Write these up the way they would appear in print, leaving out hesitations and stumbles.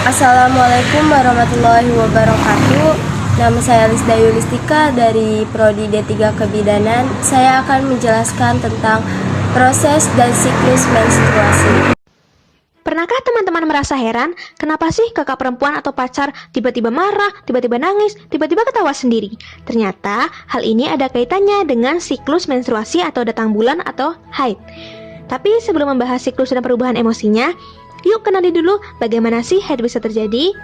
Assalamualaikum warahmatullahi wabarakatuh. Nama saya Lisda Yulistika dari Prodi D3 Kebidanan. Saya akan menjelaskan tentang proses dan siklus menstruasi. Pernahkah teman-teman merasa heran, kenapa sih kakak perempuan atau pacar tiba-tiba marah, tiba-tiba nangis, tiba-tiba ketawa sendiri? Ternyata hal ini ada kaitannya dengan siklus menstruasi atau datang bulan atau haid. Tapi sebelum membahas siklus dan perubahan emosinya, yuk kenali dulu bagaimana sih haid bisa terjadi.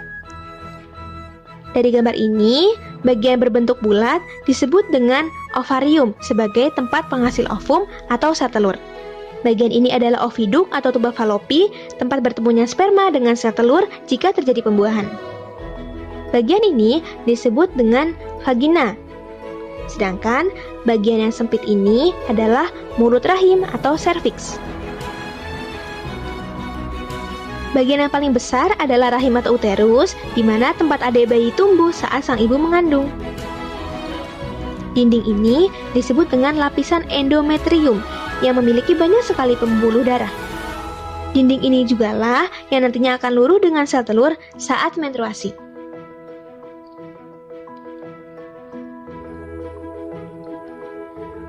Dari gambar ini, bagian berbentuk bulat disebut dengan ovarium sebagai tempat penghasil ovum atau sel telur. Bagian ini adalah oviduk atau tuba falopi, tempat bertemunya sperma dengan sel telur jika terjadi pembuahan. Bagian ini disebut dengan vagina. Sedangkan bagian yang sempit ini adalah mulut rahim atau serviks. Bagian yang paling besar adalah rahim atau uterus, di mana tempat adik bayi tumbuh saat sang ibu mengandung. Dinding ini disebut dengan lapisan endometrium yang memiliki banyak sekali pembuluh darah. Dinding ini jugalah yang nantinya akan luruh dengan sel telur saat menstruasi.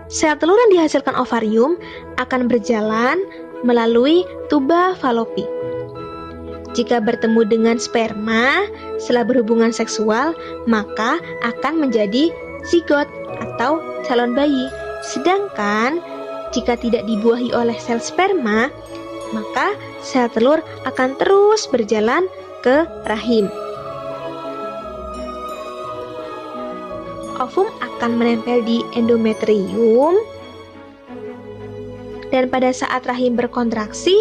Sel telur yang dihasilkan ovarium akan berjalan melalui tuba falopi. Jika bertemu dengan sperma setelah berhubungan seksual, maka akan menjadi zigot atau calon bayi. Sedangkan jika tidak dibuahi oleh sel sperma, maka sel telur akan terus berjalan ke rahim. Ovum akan menempel di endometrium, dan pada saat rahim berkontraksi,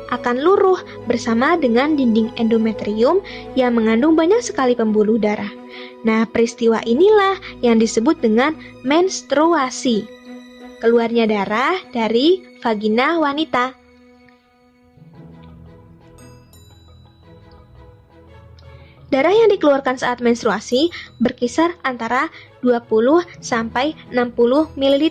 akan luruh bersama dengan dinding endometrium yang mengandung banyak sekali pembuluh darah. Nah, peristiwa inilah yang disebut dengan menstruasi. Keluarnya darah dari vagina wanita. Darah yang dikeluarkan saat menstruasi berkisar antara 20 sampai 60 ml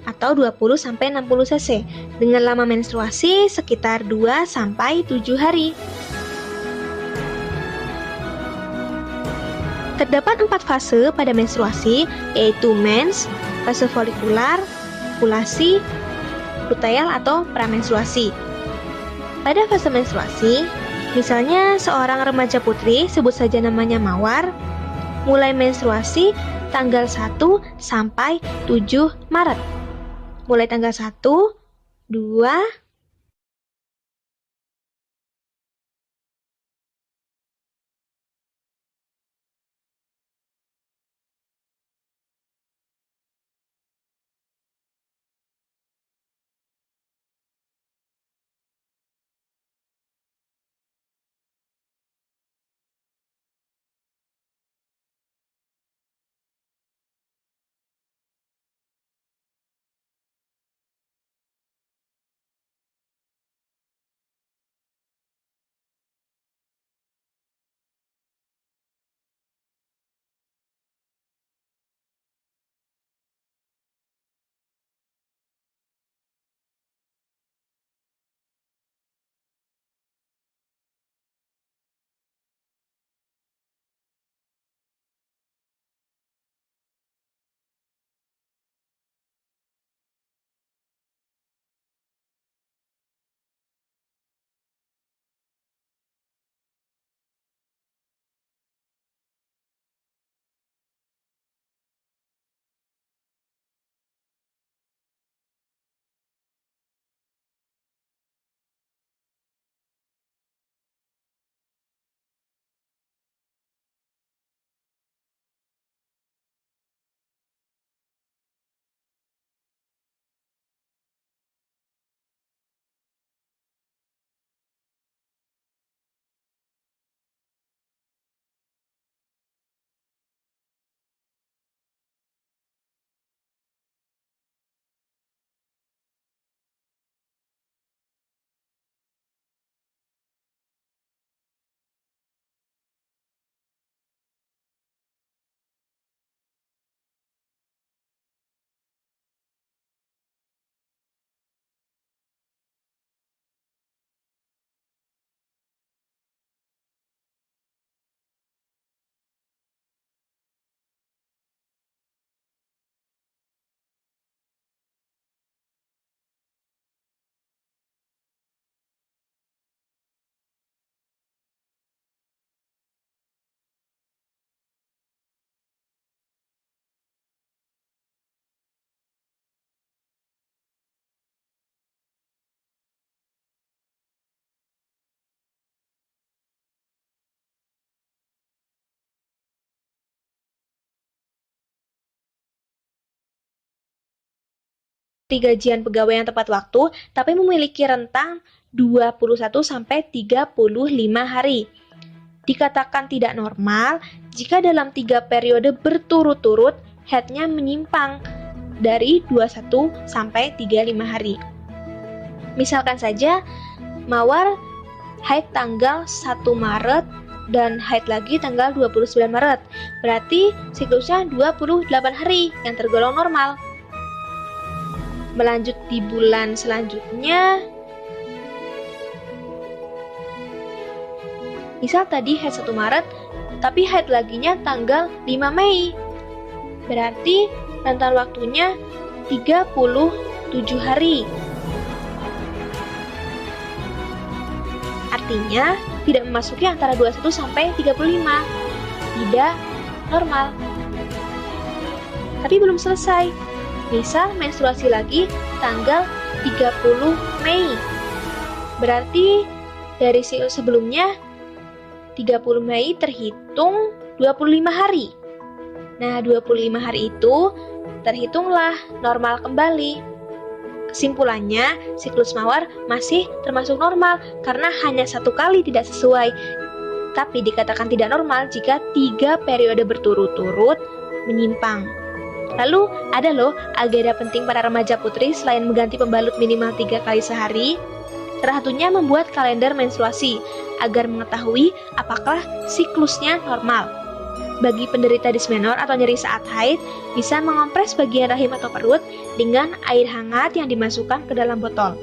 atau 20 sampai 60 cc dengan lama menstruasi sekitar 2 sampai 7 hari. Terdapat 4 fase pada menstruasi, yaitu mens, fase folikular, ovulasi, luteal atau pramenstruasi. Pada fase menstruasi, misalnya seorang remaja putri, sebut saja namanya Mawar, mulai menstruasi tanggal 1 sampai 7 Maret. Mulai tanggal 1, 2, gajian pegawai yang tepat waktu, tapi memiliki rentang 21 sampai 35 hari. Dikatakan tidak normal jika dalam 3 periode berturut-turut haidnya menyimpang dari 21 sampai 35 hari. Misalkan saja, Mawar haid tanggal 1 Maret dan haid lagi tanggal 29 Maret. Berarti siklusnya 28 hari yang tergolong normal. Melanjut di bulan selanjutnya, misal tadi haid 1 Maret, tapi haid laginya tanggal 5 Mei. Berarti rentan waktunya 37 hari. Artinya tidak memasuki antara 21 sampai 35. Tidak normal. Tapi belum selesai. Misal menstruasi lagi tanggal 30 Mei. Berarti dari siklus sebelumnya 30 Mei terhitung 25 hari. Nah, 25 hari itu terhitunglah normal kembali. Kesimpulannya, siklus Mawar masih termasuk normal karena hanya 1 kali tidak sesuai. Tapi dikatakan tidak normal jika 3 periode berturut-turut menyimpang. Lalu, ada loh agenda penting pada remaja putri selain mengganti pembalut minimal 3 kali sehari. Salah satunya membuat kalender menstruasi agar mengetahui apakah siklusnya normal. Bagi penderita dismenor atau nyeri saat haid, bisa mengompres bagian rahim atau perut dengan air hangat yang dimasukkan ke dalam botol.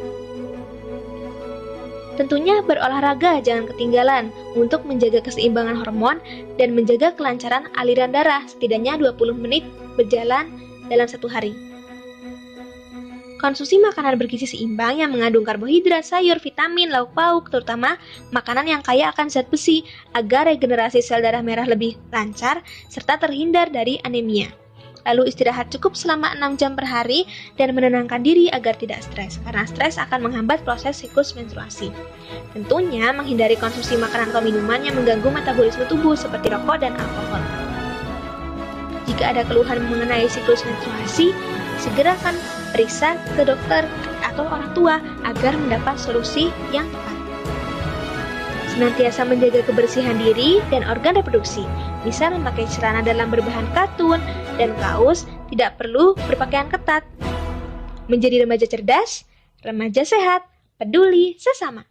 Tentunya berolahraga jangan ketinggalan untuk menjaga keseimbangan hormon dan menjaga kelancaran aliran darah setidaknya 20 menit berjalan dalam 1 hari. Konsumsi makanan bergizi seimbang yang mengandung karbohidrat, sayur, vitamin, lauk pauk, terutama makanan yang kaya akan zat besi agar regenerasi sel darah merah lebih lancar serta terhindar dari anemia. Lalu istirahat cukup selama 6 jam per hari dan menenangkan diri agar tidak stres, karena stres akan menghambat proses siklus menstruasi. Tentunya menghindari konsumsi makanan atau minuman yang mengganggu metabolisme tubuh seperti rokok dan alkohol. Jika ada keluhan mengenai siklus menstruasi, segerakan periksa ke dokter atau orang tua agar mendapat solusi yang tepat. Senantiasa menjaga kebersihan diri dan organ reproduksi. Bisa memakai celana dalam berbahan katun dan kaos, tidak perlu berpakaian ketat. Menjadi remaja cerdas, remaja sehat, peduli sesama.